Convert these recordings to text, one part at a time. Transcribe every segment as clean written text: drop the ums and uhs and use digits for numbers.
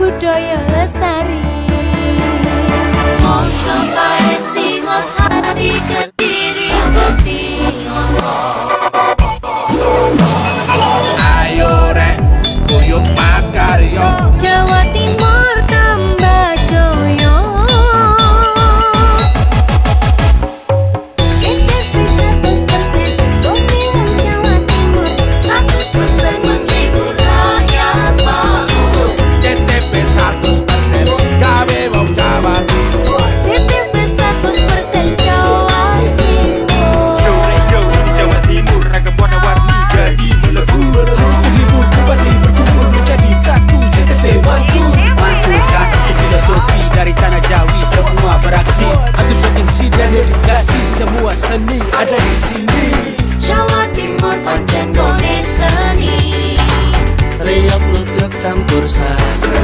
budaya lestari. Mau cobain Singosari Kediri Kutingono. Ayo rek guyub makarya Jawa Timur tambah joyo. CTV 100% Bumi Wong Jawa Timur 100% menghibur rakyat makmur. CTP 100% gawe wong Jawa Timur. CTV 100% Jawa Timur. Yo di Jawa Timur ragam warna-warni jadi melebur. Hati terhibur kembali berkumpul menjadi satu. CTV mantu mantulkan untuk filosofi dari tanah Jawi semua beraksi. Atur MC dan dedikasi semua seni ada di sini. Jawa Timur pancen gone seni. Riok ludruk campur sari.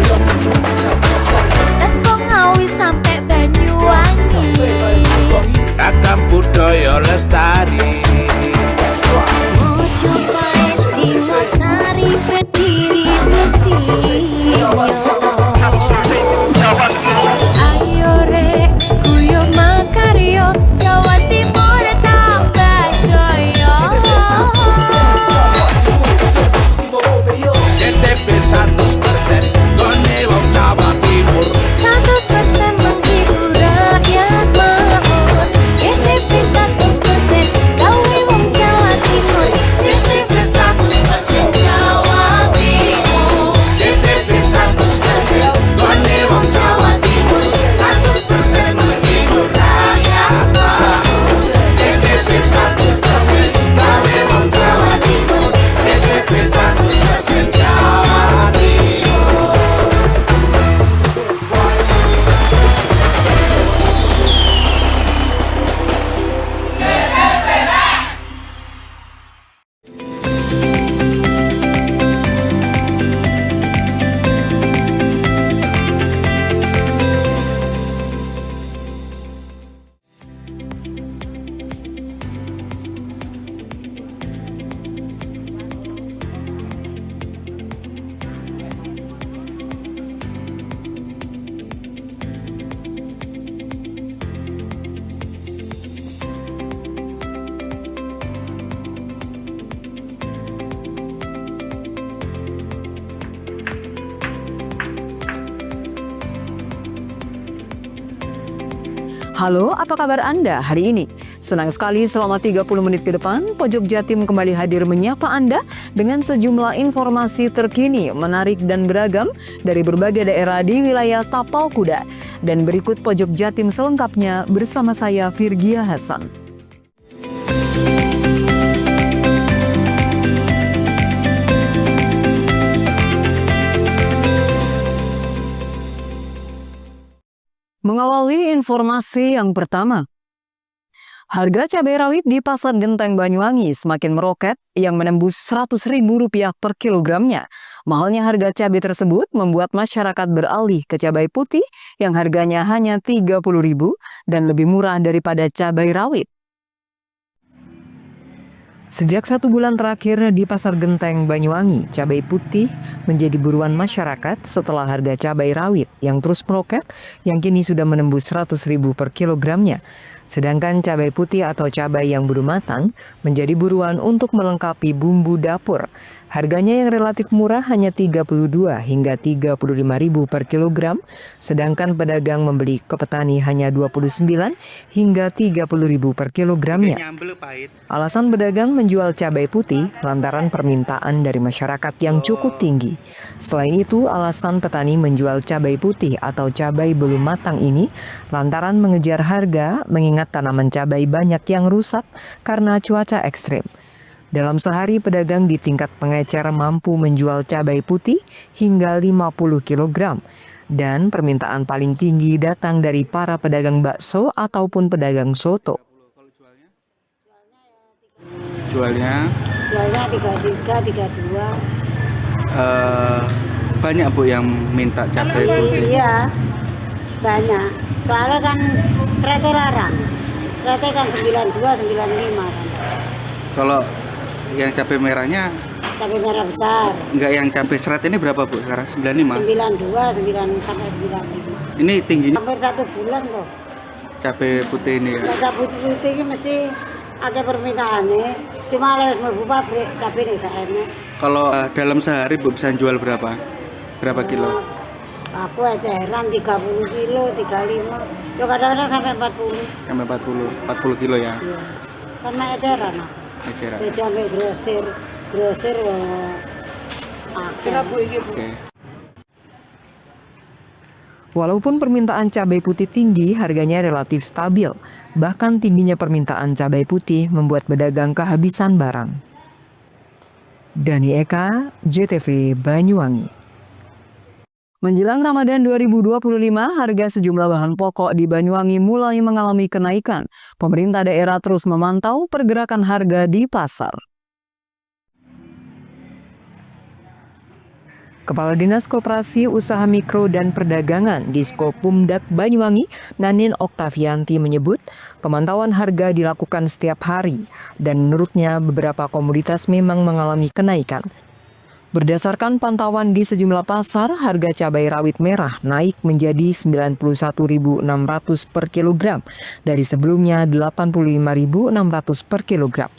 Tepung Ngawi sampai Banyuwangi. Ragam budaya lestari. Mojopaet Singosari Kediri Kutingono. Ayo rek guyub makarya Jawa Timur tambah jaya. CTP 100% gone wong Jawa Timur. 100% menghibur rakyat makmur. CTV 100% gawe wong Jawa Timur. CTV 100% Jawa Timur. CTP 100% gone wong Jawa Timur. 100% menghibur rakyat makmur. CTP 100% gawe wong Jawa Timur. CTP 100% Jawa Timur. Halo, apa kabar Anda hari ini? Senang sekali selama 30 menit ke depan, Pojok Jatim kembali hadir menyapa Anda dengan sejumlah informasi terkini, menarik dan beragam dari berbagai daerah di wilayah Tapal Kuda. Dan berikut Pojok Jatim selengkapnya bersama saya Virgia Hasan. Mengawali informasi yang pertama, harga cabai rawit di Pasar Genteng Banyuwangi semakin meroket yang menembus Rp100.000 per kilogramnya. Mahalnya harga cabai tersebut membuat masyarakat beralih ke cabai putih yang harganya hanya Rp30.000 dan lebih murah daripada cabai rawit. Sejak 1 bulan terakhir di Pasar Genteng Banyuwangi, cabai putih menjadi buruan masyarakat setelah harga cabai rawit yang terus meroket yang kini sudah menembus Rp100.000 per kilogramnya. Sedangkan cabai putih atau cabai yang belum matang menjadi buruan untuk melengkapi bumbu dapur. Harganya yang relatif murah hanya Rp32 hingga Rp35.000 per kilogram, sedangkan pedagang membeli ke petani hanya Rp29 hingga Rp30.000 per kilogramnya. Alasan pedagang menjual cabai putih lantaran permintaan dari masyarakat yang cukup tinggi. Selain itu, alasan petani menjual cabai putih atau cabai belum matang ini lantaran mengejar harga mengingat tanaman cabai banyak yang rusak karena cuaca ekstrim. Dalam sehari, pedagang di tingkat pengecer mampu menjual cabai putih hingga 50 kg. Dan permintaan paling tinggi datang dari para pedagang bakso ataupun pedagang soto. Jualnya 33, 32. banyak Bu yang minta cabai putih. Iya, banyak. Soalnya kan serete larang. Serete kan 92, 95 kan. Kalau yang cabai merahnya cabai merah besar. Enggak, yang cabai serat ini berapa Bu? Sekarang 95. 92, 9 sampai 95. Ini tingginya Hampir 1 bulan kok. cabai putih ini ya. Cabai putih ini mesti ada permintaannya. Cuma lewat mlebu pabrik cabai ini gak enak. Kalau dalam sehari Bu bisa jual berapa? Berapa kilo? Aku aja heran 30 kilo, 35. Ya kadang-kadang sampai 40. Sampai 40 kilo ya. Iya. Kan mek eceran. Eceran. Ya sampai grosir Oke. Walaupun permintaan cabai putih tinggi, harganya relatif stabil. Bahkan tingginya permintaan cabai putih membuat pedagang kehabisan barang. Dani Eka, JTV Banyuwangi. Menjelang Ramadan 2025, harga sejumlah bahan pokok di Banyuwangi mulai mengalami kenaikan. Pemerintah daerah terus memantau pergerakan harga di pasar. Kepala Dinas Koperasi Usaha Mikro dan Perdagangan Diskopumdak Banyuwangi, Nanin Oktavianti menyebut, pemantauan harga dilakukan setiap hari dan menurutnya beberapa komoditas memang mengalami kenaikan. Berdasarkan pantauan di sejumlah pasar, harga cabai rawit merah naik menjadi Rp91.600 per kilogram dari sebelumnya Rp85.600 per kilogram.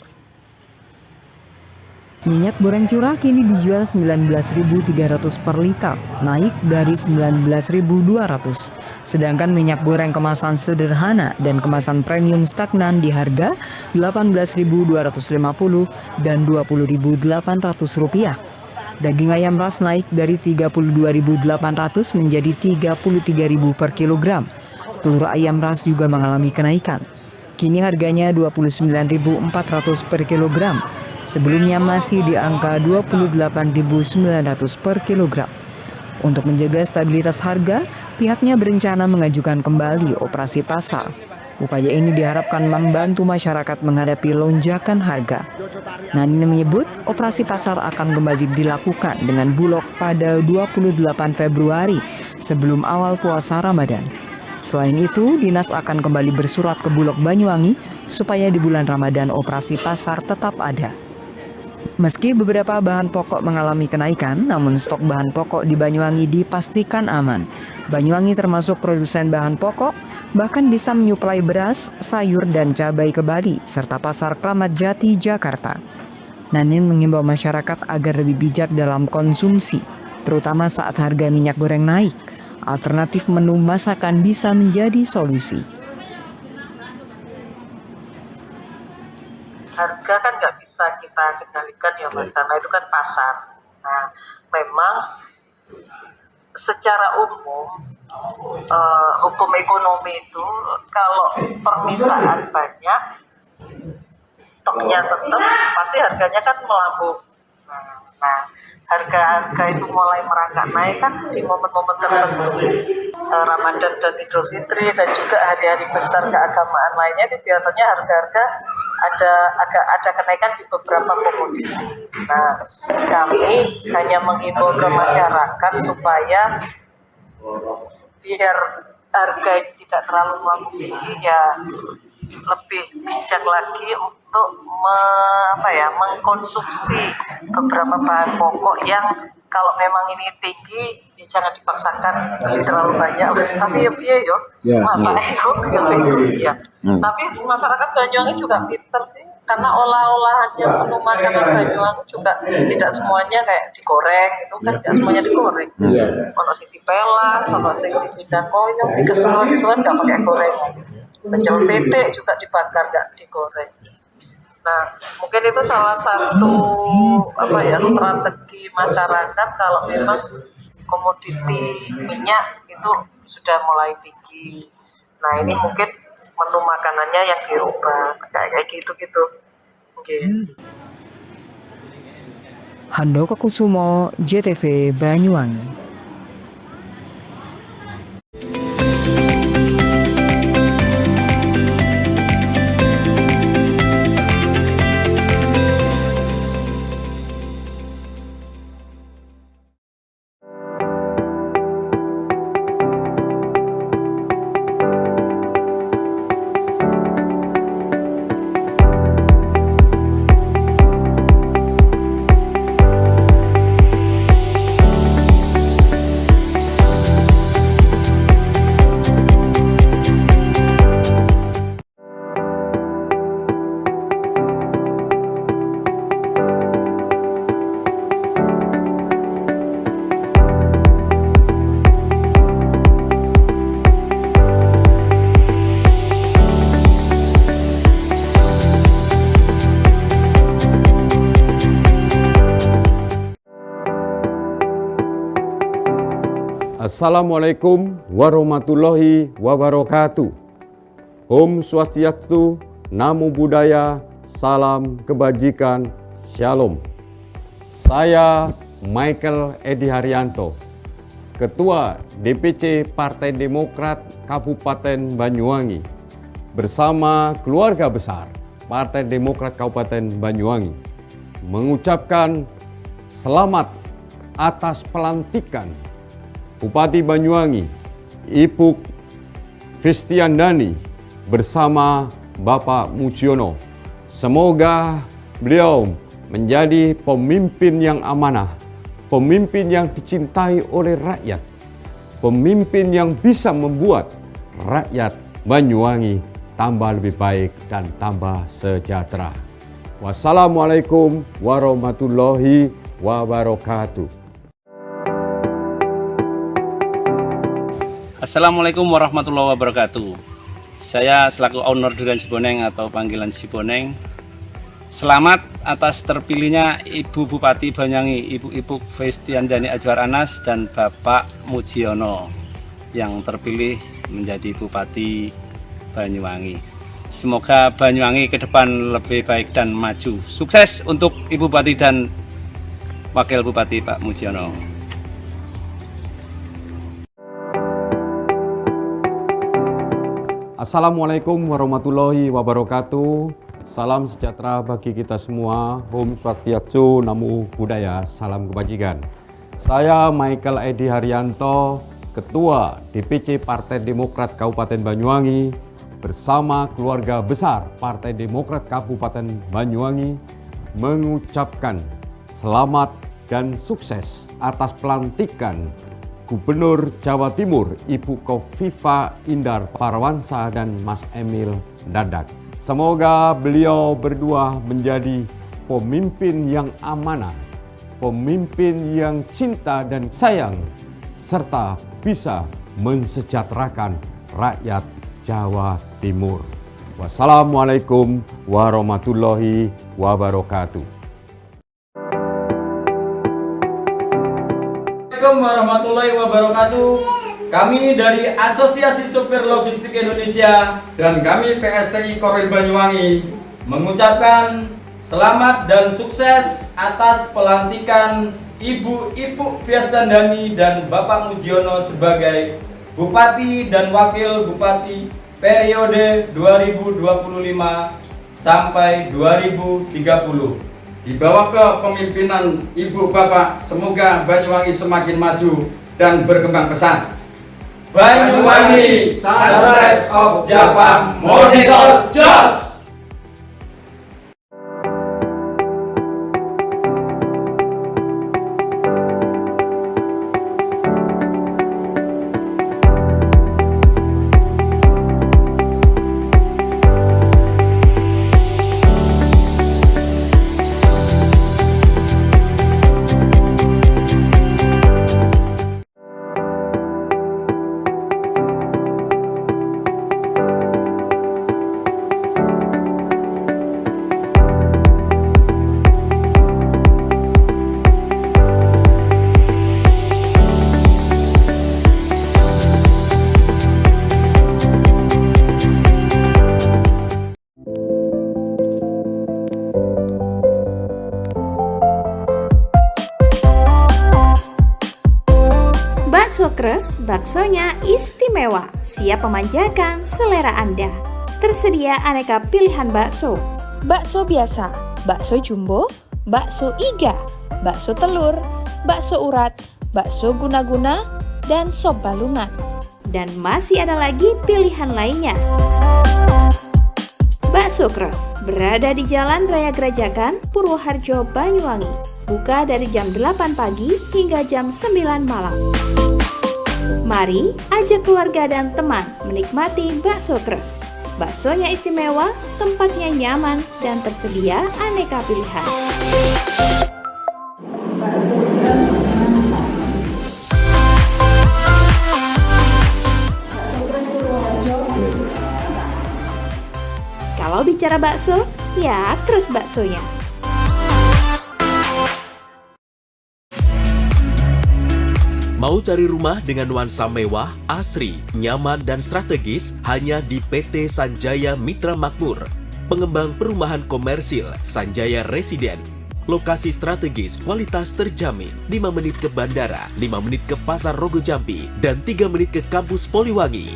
Minyak goreng curah kini dijual Rp19.300 per liter, naik dari Rp19.200. Sedangkan minyak goreng kemasan sederhana dan kemasan premium stagnan di harga Rp18.250 dan Rp20.800. Daging ayam ras naik dari Rp32.800 menjadi Rp33.000 per kilogram. Telur ayam ras juga mengalami kenaikan. Kini harganya Rp29.400 per kilogram. Sebelumnya masih di angka Rp28.900 per kilogram. Untuk menjaga stabilitas harga, pihaknya berencana mengajukan kembali operasi pasar. Upaya ini diharapkan membantu masyarakat menghadapi lonjakan harga. Nanin menyebut operasi pasar akan kembali dilakukan dengan Bulog pada 28 Februari sebelum awal puasa Ramadan. Selain itu, dinas akan kembali bersurat ke Bulog Banyuwangi supaya di bulan Ramadan operasi pasar tetap ada. Meski beberapa bahan pokok mengalami kenaikan, namun stok bahan pokok di Banyuwangi dipastikan aman. Banyuwangi termasuk produsen bahan pokok, bahkan bisa menyuplai beras, sayur, dan cabai ke Bali, serta pasar Kramat Jati, Jakarta. Nanin mengimbau masyarakat agar lebih bijak dalam konsumsi, terutama saat harga minyak goreng naik. Alternatif menu masakan bisa menjadi solusi. Harga kan nggak bisa kita kendalikan ya Mas, karena itu kan pasar. Nah, memang secara umum hukum ekonomi itu kalau permintaan banyak, stoknya tetap, pasti harganya kan melambung. Nah, harga-harga itu mulai merangkak naik kan di momen-momen tertentu, Ramadan dan Idul Fitri dan juga hari-hari besar keagamaan lainnya, itu biasanya harga-harga ada kenaikan di beberapa komoditas. Nah, kami hanya menghimbau ke masyarakat supaya biar harga ini tidak terlalu melambung tinggi, ya lebih bijak lagi untuk mengkonsumsi beberapa bahan pokok yang kalau memang ini tinggi, ya jangan dipaksakan terlalu banyak. Tapi Tapi masyarakat Banyuwangi juga pinter sih, karena olah-olahannya menu makanan Banyuwangi juga tidak semuanya kayak digoreng, itu kan tidak semuanya digoreng. Kalau sing dipelas, kalau sing dipindah koyong, dikeselon itu kan nggak pakai goreng. Pecel pete juga dibakar, nggak digoreng. Nah, mungkin itu salah satu strategi masyarakat kalau memang komoditi minyak itu sudah mulai tinggi. Nah, ini mungkin menu makanannya yang dirubah kayak gitu-gitu. Handoko Kusumo, JTV Banyuwangi. Assalamualaikum warahmatullahi wabarakatuh. Om Swastiastu, Namo Buddhaya, salam kebajikan, Shalom. Saya Michael Edi Haryanto, Ketua DPC Partai Demokrat Kabupaten Banyuwangi, bersama keluarga besar Partai Demokrat Kabupaten Banyuwangi, mengucapkan selamat atas pelantikan Bupati Banyuwangi, Ibu Fistiandani bersama Bapak Mujiono. Semoga beliau menjadi pemimpin yang amanah, pemimpin yang dicintai oleh rakyat, pemimpin yang bisa membuat rakyat Banyuwangi tambah lebih baik dan tambah sejahtera. Wassalamualaikum warahmatullahi wabarakatuh. Assalamualaikum warahmatullahi wabarakatuh. Saya selaku owner Durian Siboneng atau panggilan Siboneng, selamat atas terpilihnya Ibu Bupati Banyuwangi, Ibu Fistiandani Ajwar Anas dan Bapak Mujiono yang terpilih menjadi Bupati Banyuwangi. Semoga Banyuwangi ke depan lebih baik dan maju. Sukses untuk Ibu Bupati dan Wakil Bupati Pak Mujiono. Assalamualaikum warahmatullahi wabarakatuh. Salam sejahtera bagi kita semua. Om Swastiastu, Namo Buddhaya, salam kebajikan. Saya Michael Edi Haryanto, Ketua DPC Partai Demokrat Kabupaten Banyuwangi, bersama keluarga besar Partai Demokrat Kabupaten Banyuwangi, mengucapkan selamat dan sukses atas pelantikan Gubernur Jawa Timur Ibu Kofifa Indar Parawansa dan Mas Emil Dardak. Semoga beliau berdua menjadi pemimpin yang amanah, pemimpin yang cinta dan sayang, serta bisa mensejahterakan rakyat Jawa Timur. Wassalamualaikum warahmatullahi wabarakatuh. Assalamualaikum warahmatullahi wabarakatuh. Kami dari Asosiasi Supir Logistik Indonesia dan kami PSTI Korwil Banyuwangi mengucapkan selamat dan sukses atas pelantikan Ibu Fistiandani dan Bapak Mujiono sebagai Bupati dan Wakil Bupati periode 2025 sampai 2030. Di bawah kepemimpinan Ibu Bapak, semoga Banyuwangi semakin maju dan berkembang pesat. Banyuwangi, Sunrise of Java, Monitor Jos. Bakso Kres, baksonya istimewa, siap memanjakan selera Anda. Tersedia aneka pilihan bakso. Bakso biasa, bakso jumbo, bakso iga, bakso telur, bakso urat, bakso guna-guna, dan sop balungan. Dan masih ada lagi pilihan lainnya. Bakso Kres berada di Jalan Raya Gerajakan, Purwoharjo, Banyuwangi. Buka dari jam 8 pagi hingga jam 9 malam. Mari ajak keluarga dan teman menikmati bakso Kres. Baksonya istimewa, tempatnya nyaman, dan tersedia aneka pilihan. Kalau bicara bakso, ya Kres baksonya. Mau cari rumah dengan nuansa mewah, asri, nyaman, dan strategis hanya di PT Sanjaya Mitra Makmur. Pengembang perumahan komersil Sanjaya Residen. Lokasi strategis, kualitas terjamin. 5 menit ke bandara, 5 menit ke Pasar Rogo Jambi, dan 3 menit ke kampus Poliwangi.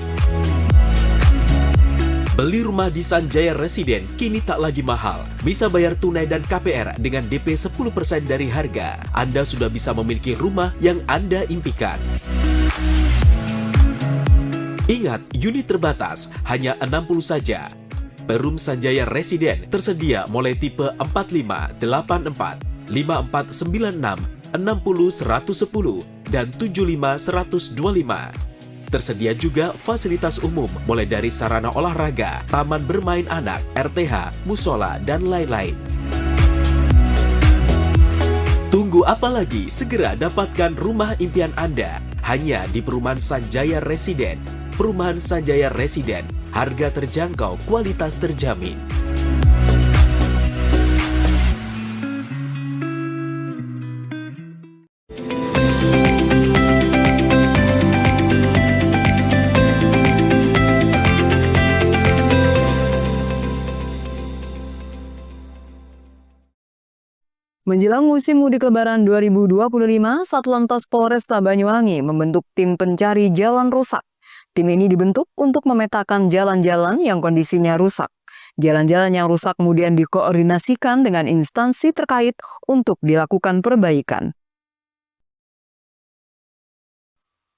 Beli rumah di Sanjaya Residen kini tak lagi mahal. Bisa bayar tunai dan KPR dengan DP 10% dari harga. Anda sudah bisa memiliki rumah yang Anda impikan. Ingat, unit terbatas, hanya 60 saja. Perum Sanjaya Residen tersedia mulai tipe 45, 84, 5496, 60 110, dan 75 125. Tersedia juga fasilitas umum mulai dari sarana olahraga, taman bermain anak, RTH, musola, dan lain-lain. Tunggu apa lagi? Segera dapatkan rumah impian Anda hanya di Perumahan Sanjaya Residen. Perumahan Sanjaya Residen, harga terjangkau, kualitas terjamin. Menjelang musim mudik lebaran 2025, Satlantas Polresta Banyuwangi membentuk tim pencari jalan rusak. Tim ini dibentuk untuk memetakan jalan-jalan yang kondisinya rusak. Jalan-jalan yang rusak kemudian dikoordinasikan dengan instansi terkait untuk dilakukan perbaikan.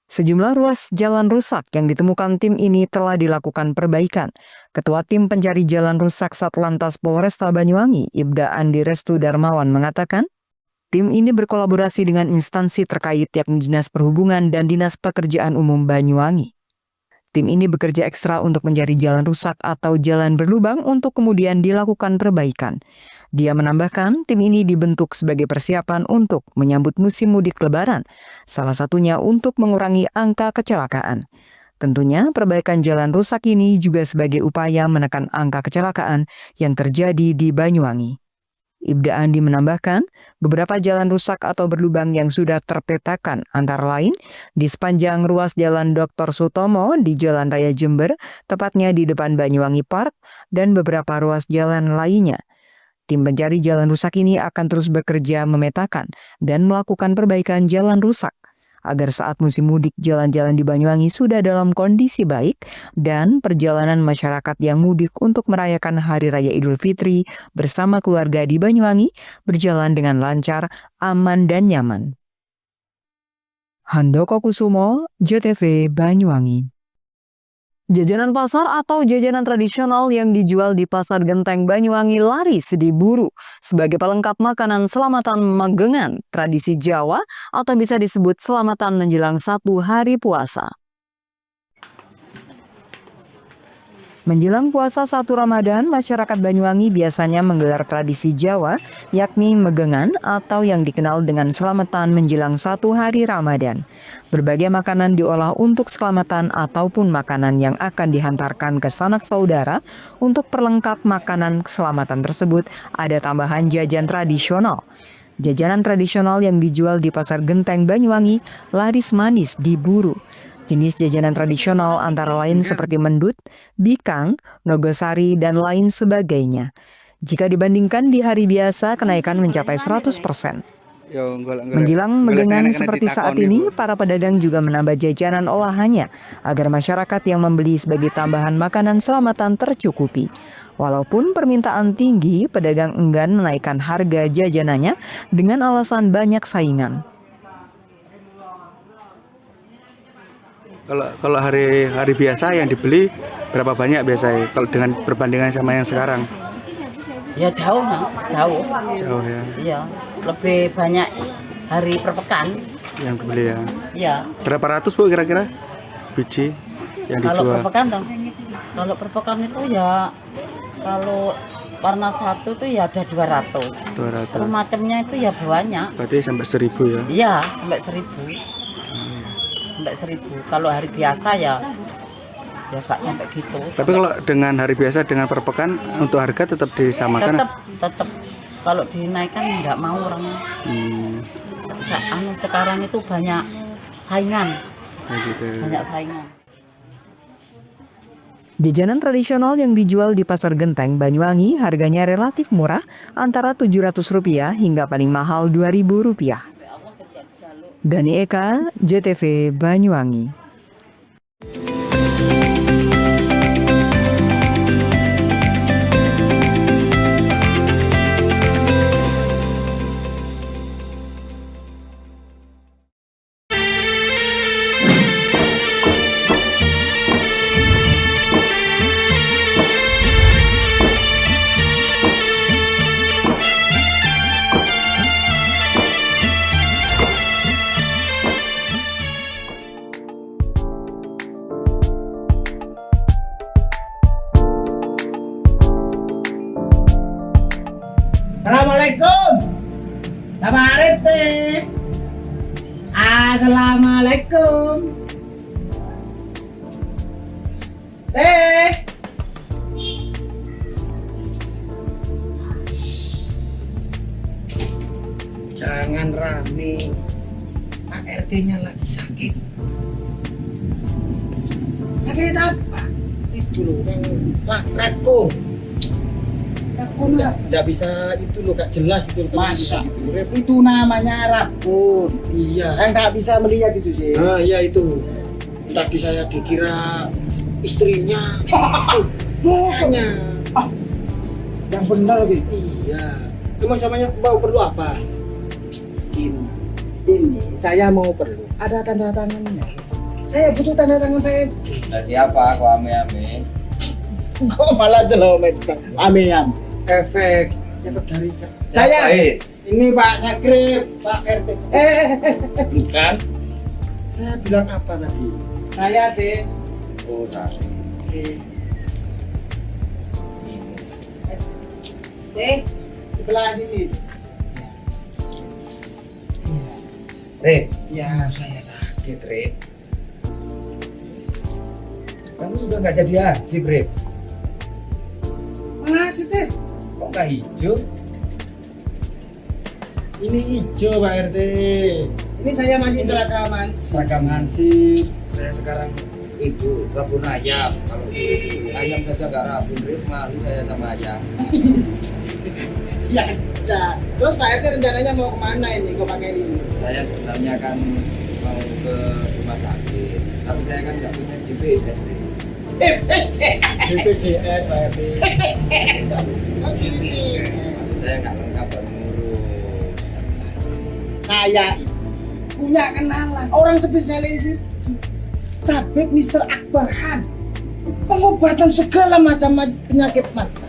Sejumlah ruas jalan rusak yang ditemukan tim ini telah dilakukan perbaikan. Ketua Tim Pencari Jalan Rusak Satlantas Polresta Banyuwangi, Ibda Andi Restu Darmawan mengatakan, tim ini berkolaborasi dengan instansi terkait yakni Dinas Perhubungan dan Dinas Pekerjaan Umum Banyuwangi. Tim ini bekerja ekstra untuk mencari jalan rusak atau jalan berlubang untuk kemudian dilakukan perbaikan. Dia menambahkan, tim ini dibentuk sebagai persiapan untuk menyambut musim mudik lebaran, salah satunya untuk mengurangi angka kecelakaan. Tentunya, perbaikan jalan rusak ini juga sebagai upaya menekan angka kecelakaan yang terjadi di Banyuwangi. Ibda Andi menambahkan, beberapa jalan rusak atau berlubang yang sudah terpetakan antara lain di sepanjang ruas Jalan Dr. Sutomo di Jalan Raya Jember, tepatnya di depan Banyuwangi Park, dan beberapa ruas jalan lainnya. Tim pencari jalan rusak ini akan terus bekerja memetakan dan melakukan perbaikan jalan rusak, agar saat musim mudik jalan-jalan di Banyuwangi sudah dalam kondisi baik dan perjalanan masyarakat yang mudik untuk merayakan Hari Raya Idul Fitri bersama keluarga di Banyuwangi berjalan dengan lancar, aman, dan nyaman. Handoko Kusumo, JTV Banyuwangi. Jajanan pasar atau jajanan tradisional yang dijual di Pasar Genteng Banyuwangi laris diburu sebagai pelengkap makanan selamatan magengan tradisi Jawa atau bisa disebut selamatan menjelang 1 hari puasa. Menjelang puasa 1 Ramadan, masyarakat Banyuwangi biasanya menggelar tradisi Jawa, yakni megengan atau yang dikenal dengan selamatan menjelang 1 hari Ramadan. Berbagai makanan diolah untuk selamatan ataupun makanan yang akan dihantarkan ke sanak saudara. Untuk perlengkap makanan keselamatan tersebut, ada tambahan jajan tradisional. Jajanan tradisional yang dijual di Pasar Genteng Banyuwangi laris manis diburu. Jenis jajanan tradisional antara lain seperti mendut, bikang, nogosari, dan lain sebagainya. Jika dibandingkan di hari biasa, kenaikan mencapai 100%. Menjelang megengan seperti saat ini, para pedagang juga menambah jajanan olahannya agar masyarakat yang membeli sebagai tambahan makanan selamatan tercukupi. Walaupun permintaan tinggi, pedagang enggan menaikkan harga jajanannya dengan alasan banyak saingan. Kalau hari biasa yang dibeli berapa banyak biasanya kalau dengan perbandingan sama yang sekarang? Ya jauh ya. Iya, lebih banyak hari per pekan yang dibeli ya. Iya. Berapa ratus Bu kira-kira biji yang dijual? Kalau per pekan toh. Kalau per pekan itu ya kalau warna satu tuh ya ada 200. Terus macamnya itu ya banyak. Berarti sampai 1000 ya? Iya, sampai 1000. Sampai 1000. Kalau hari biasa ya gak sampai gitu. Tapi kalau dengan hari biasa dengan per pekan untuk harga tetap disamakan? Tetap kalau dinaikkan nggak mau orang. Sekarang itu banyak saingan. Gitu. Banyak saingan. Jajanan tradisional yang dijual di Pasar Genteng, Banyuwangi harganya relatif murah, antara Rp700 hingga paling mahal Rp2.000. Dani Eka, JTV Banyuwangi. Assalamualaikum. Kabaret teh. Assalamualaikum. Teh. Jangan rame. Pak RT-nya lagi sakit. Sakit apa? Itu loh yang lakrakung. Rakun lah, nggak bisa itu loh, gak jelas itu. Masa? Itu namanya rakun. Iya. Nggak bisa melihat itu sih. Ah iya itu. Tadi saya dikira istrinya. Bosnya. Ah, yang benar gitu. Iya. Cuma samanya mau perlu apa? Ini saya mau perlu. Ada tanda tangannya. Saya butuh tanda tangan saya. Nah, siapa kok ame-ame? Kok malah jelomet ame-ame? Efek dari saya. Ini Pak Sakrip, Pak RT. Bukan. Saya bilang apa tadi? Saya deh. Oh, saya. Sebelah sini. Rip. Ya, saya sakit, Rip. Kamu sudah nggak jadi haji, Rip. Maksudnya? Kok nggak hijau? Ini hijau Pak RT. Ini saya masih seragam hansip. Saya sekarang itu rabun ayam. Kalau ayam saja nggak rabun, Rip, malu saya sama ayam. Ya udah. Terus Pak RT rencananya mau kemana ini? Kok pakai ini? Saya sebenarnya kan mau ke rumah sakit, tapi saya kan nggak punya GPS, Rip. BPJS Pak RT. BPJS kok gini? Saya nggak lengkap berurus. Saya punya kenalan orang spesialis itu. Tabib Mr. Akbar Khan. Pengobatan segala macam penyakit mata.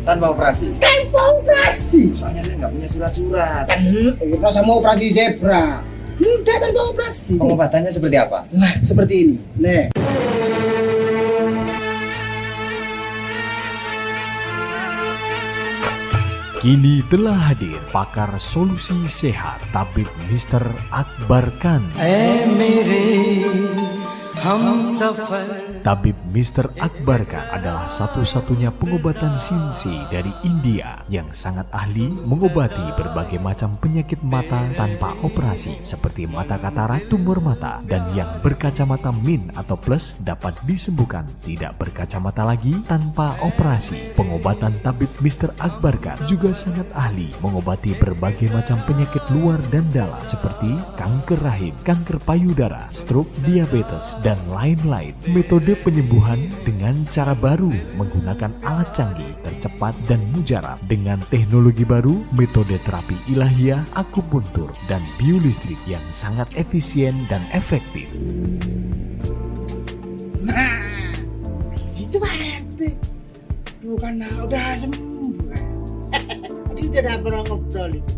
Tanpa operasi? Tanpa operasi. Soalnya saya nggak punya surat-surat. Rasa mau operasi zebra. Tidak tanpa operasi. Pengobatannya seperti apa? Nah, seperti ini. Nih. Kini telah hadir pakar solusi sehat Tabib Mr. Akbar Khan. Tabib Mr. Akbar Khan adalah satu-satunya pengobatan Sinsi dari India yang sangat ahli mengobati berbagai macam penyakit mata tanpa operasi seperti mata katarak, tumor mata, dan yang berkacamata min atau plus dapat disembuhkan tidak berkacamata lagi tanpa operasi. Pengobatan Tabib Mr. Akbar Khan juga sangat ahli mengobati berbagai macam penyakit luar dan dalam seperti kanker rahim, kanker payudara, stroke, diabetes, dan lain-lain. Metode penyembuhan dengan cara baru menggunakan alat canggih, tercepat dan mujarab dengan teknologi baru, metode terapi ilahiyah, akupuntur, dan biolistrik yang sangat efisien dan efektif. Nah, itu Pak RT. Bukan udah sembuh. Tadi udah pernah ngobrol itu.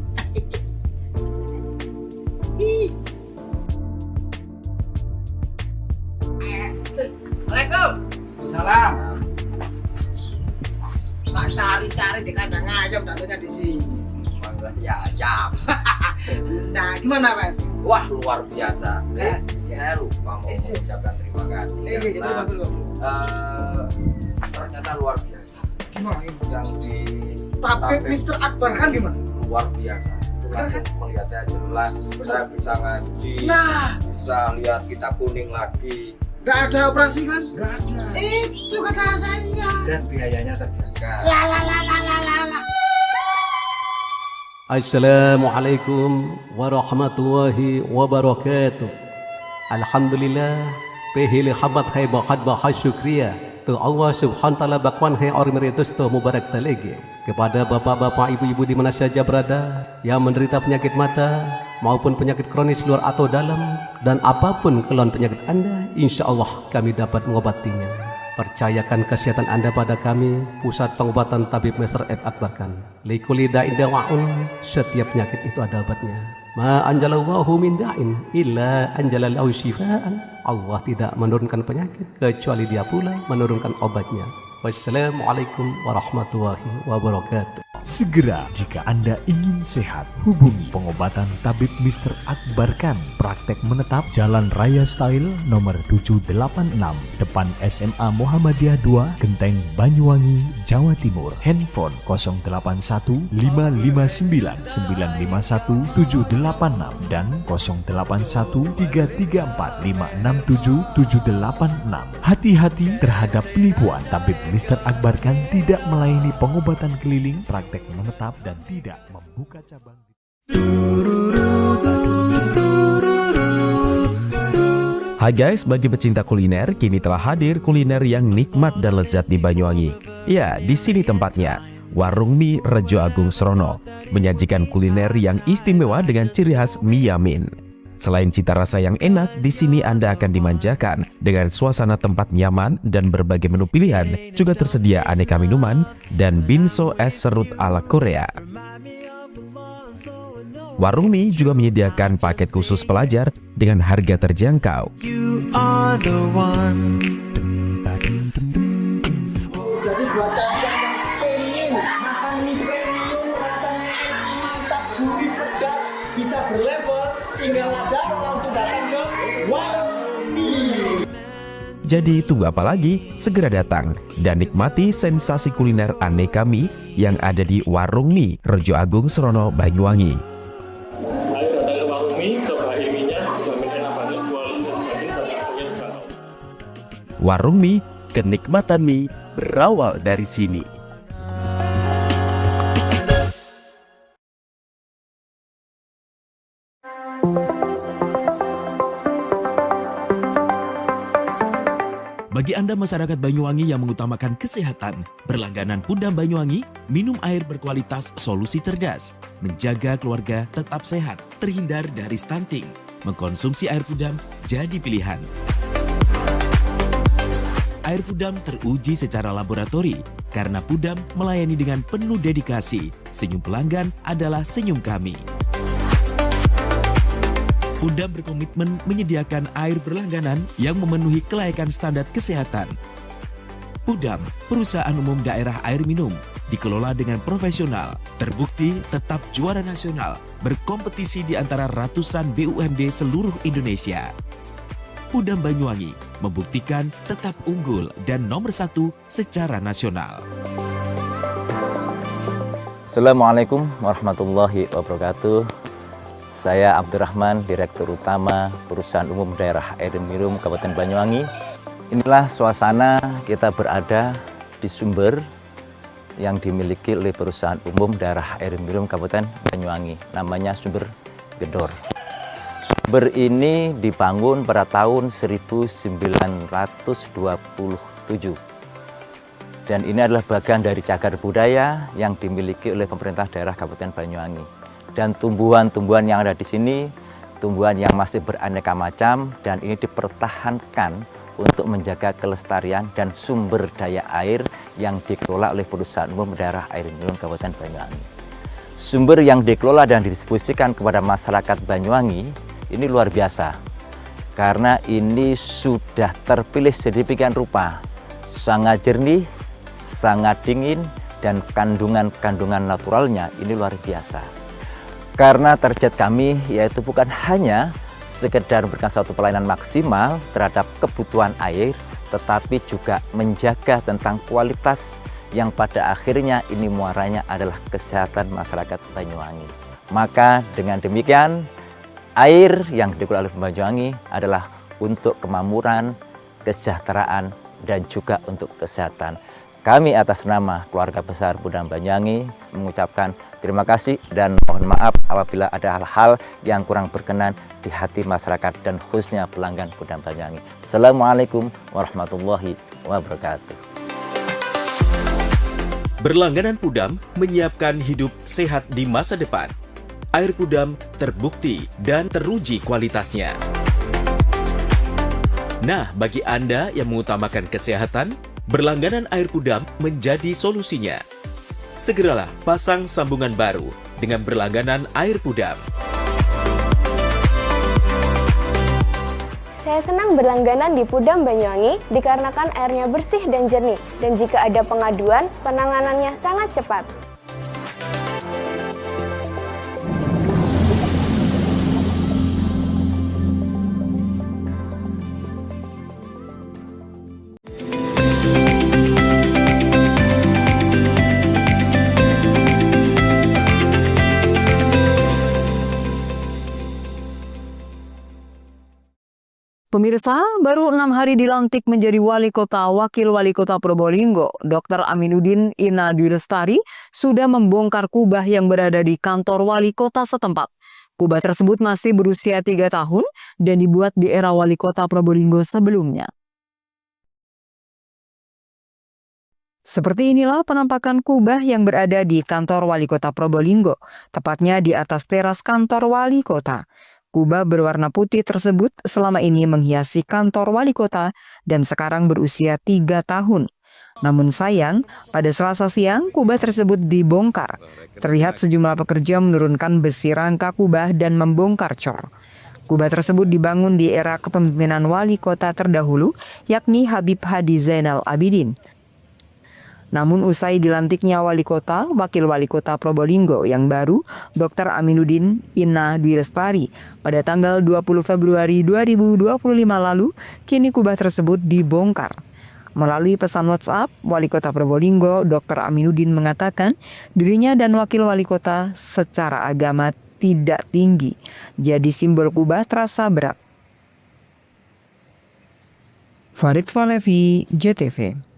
Assalamualaikum. Salam. Tak cari-cari di kandang ayam, datanya di sini. Ya ayam. Nah, gimana Pak? Wah, luar biasa. Saya lupa mau mengucapkan terima kasih. Ternyata luar biasa. Gimana? Yang di Tabib Mr. Akbar Khan gimana? Luar biasa. melihat saya jelas, saya bisa ngaji, bisa lihat kita kuning lagi. Nggak ada operasi kan? Nggak ada. Itu kata saya. Dan biayanya terjaga. Assalamualaikum warahmatullahi wabarakatuh. Alhamdulillah, pehili habat hai bahat bahas syukriya. Tu Allah subhanahu ta'ala bakwan hai orang meritus tu mubarak talegi. Kepada bapak-bapak, ibu-ibu di mana saja berada yang menderita penyakit mata maupun penyakit kronis luar atau dalam, dan apapun keluhan penyakit Anda, insya Allah kami dapat mengobatinya. Percayakan kesehatan Anda pada kami, Pusat Pengobatan Tabib Mr. F. Akbarkan. Likuli da'in dawa'un, setiap penyakit itu ada obatnya. Ma anjalallahu min da'in illa anjalalahu syifaan. Allah tidak menurunkan penyakit kecuali Dia pula menurunkan obatnya. Wassalamualaikum warahmatullahi wabarakatuh. Segera jika Anda ingin sehat, hubungi pengobatan Tabib Mr. Akbarkan. Praktek menetap Jalan Raya Style nomor 786, depan SMA Muhammadiyah 2, Genteng, Banyuwangi, Jawa Timur. Handphone 081 559 951 786 dan 081 334 567 786. Hati-hati terhadap penipuan. Tabib Mr. Akbarkan tidak melayani pengobatan keliling, praktek menetap, dan tidak membuka cabang. Hai guys, bagi pecinta kuliner, kini telah hadir kuliner yang nikmat dan lezat di Banyuwangi. Ya, di sini tempatnya. Warung Mie Rejo Agung Srono menyajikan kuliner yang istimewa dengan ciri khas mie yamin. Selain cita rasa yang enak, di sini Anda akan dimanjakan dengan suasana tempat nyaman dan berbagai menu pilihan. Juga tersedia aneka minuman dan binso es serut ala Korea. Warung Mie juga menyediakan paket khusus pelajar dengan harga terjangkau. Jadi buat kalian yang pengen makan mie premium rasanya mantap, gurih, pedas, bisa berlevel, tinggal aja langsung datang ke Warung Mie. Jadi tunggu apa lagi? Segera datang dan nikmati sensasi kuliner aneka mie yang ada di Warung Mie Rejo Agung Srono, Banyuwangi. Ayo datang ke Warung Mie, coba ilminya, dijamin enak banget, kualitas dijamin banyak terjangkau. Warung Mie, kenikmatan mie berawal dari sini. Bagi Anda masyarakat Banyuwangi yang mengutamakan kesehatan, berlangganan Pudam Banyuwangi, minum air berkualitas solusi cerdas, menjaga keluarga tetap sehat, terhindar dari stunting. Mengkonsumsi air Pudam jadi pilihan. Air Pudam teruji secara laboratori karena Pudam melayani dengan penuh dedikasi. Senyum pelanggan adalah senyum kami. Pudam berkomitmen menyediakan air berlangganan yang memenuhi kelayakan standar kesehatan. Pudam, perusahaan umum daerah air minum, dikelola dengan profesional, terbukti tetap juara nasional, berkompetisi di antara ratusan BUMD seluruh Indonesia. Pudam Banyuwangi membuktikan tetap unggul dan nomor 1 secara nasional. Assalamualaikum warahmatullahi wabarakatuh. Saya Abdurrahman, Direktur Utama Perusahaan Umum Daerah Air Minum Kabupaten Banyuwangi. Inilah suasana kita berada di sumber yang dimiliki oleh Perusahaan Umum Daerah Air Minum Kabupaten Banyuwangi. Namanya Sumber Gedor. Sumber ini dibangun pada tahun 1927. Dan ini adalah bagian dari cagar budaya yang dimiliki oleh pemerintah daerah Kabupaten Banyuwangi. Dan tumbuhan-tumbuhan yang ada di sini, tumbuhan yang masih beraneka macam, dan ini dipertahankan untuk menjaga kelestarian dan sumber daya air yang dikelola oleh Perusahaan Umum Daerah Air Minum Kabupaten Banyuwangi. Sumber yang dikelola dan didistribusikan kepada masyarakat Banyuwangi ini luar biasa, karena ini sudah terpilih sedemikian rupa, sangat jernih, sangat dingin, dan kandungan-kandungan naturalnya ini luar biasa. Karena target kami yaitu bukan hanya sekedar memberikan suatu pelayanan maksimal terhadap kebutuhan air, tetapi juga menjaga tentang kualitas yang pada akhirnya ini muaranya adalah kesehatan masyarakat Banyuwangi. Maka dengan demikian air yang dikelola oleh Banyuwangi adalah untuk kemakmuran, kesejahteraan, dan juga untuk kesehatan. Kami atas nama keluarga besar Pudam Banyuwangi mengucapkan terima kasih dan mohon maaf apabila ada hal-hal yang kurang berkenan di hati masyarakat dan khususnya pelanggan Pudam Banyuwangi. Assalamualaikum warahmatullahi wabarakatuh. Berlangganan Pudam menyiapkan hidup sehat di masa depan. Air Pudam terbukti dan teruji kualitasnya. Nah, bagi Anda yang mengutamakan kesehatan, berlangganan air Pudam menjadi solusinya. Segeralah pasang sambungan baru dengan berlangganan air Pudam. Saya senang berlangganan di Pudam Banyuwangi dikarenakan airnya bersih dan jernih, dan jika ada pengaduan, penanganannya sangat cepat. Pemirsa, baru 6 hari dilantik menjadi Wali Kota Wakil Wali Kota Probolinggo, Dr. Aminuddin Ina Dwi Lestari sudah membongkar kubah yang berada di kantor wali kota setempat. Kubah tersebut masih berusia 3 tahun dan dibuat di era Wali Kota Probolinggo sebelumnya. Seperti inilah penampakan kubah yang berada di kantor Wali Kota Probolinggo, tepatnya di atas teras kantor Wali Kota. Kubah berwarna putih tersebut selama ini menghiasi kantor wali kota dan sekarang berusia 3 tahun. Namun sayang, pada Selasa siang kubah tersebut dibongkar. Terlihat sejumlah pekerja menurunkan besi rangka kubah dan membongkar cor. Kubah tersebut dibangun di era kepemimpinan wali kota terdahulu, yakni Habib Hadi Zainal Abidin. Namun usai dilantiknya wali kota, wakil wali kota Probolinggo yang baru, Dr. Aminuddin Ina Dwi Lestari, pada tanggal 20 Februari 2025 lalu, kini kubah tersebut dibongkar. Melalui pesan WhatsApp, wali kota Probolinggo, Dr. Aminuddin mengatakan dirinya dan wakil wali kota secara agama tidak tinggi, jadi simbol kubah terasa berat. Farid Falevi, JTV.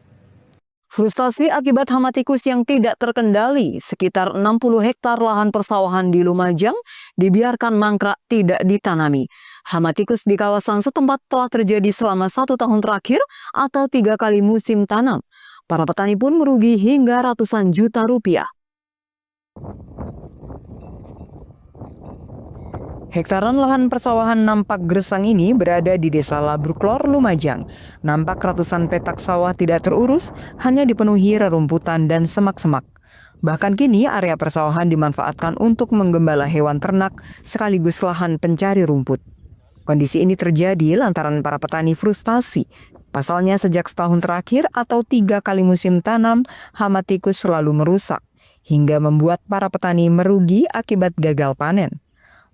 Frustasi akibat hama tikus yang tidak terkendali, sekitar 60 hektar lahan persawahan di Lumajang dibiarkan mangkrak tidak ditanami. Hama tikus di kawasan setempat telah terjadi selama 1 tahun terakhir atau 3 kali musim tanam. Para petani pun merugi hingga ratusan juta rupiah. Hektaran lahan persawahan Nampak Gresang ini berada di Desa Labruklor, Lumajang. Nampak ratusan petak sawah tidak terurus, hanya dipenuhi rerumputan dan semak-semak. Bahkan kini area persawahan dimanfaatkan untuk menggembala hewan ternak sekaligus lahan pencari rumput. Kondisi ini terjadi lantaran para petani frustasi. Pasalnya sejak setahun terakhir atau 3 kali musim tanam, hama tikus selalu merusak, hingga membuat para petani merugi akibat gagal panen.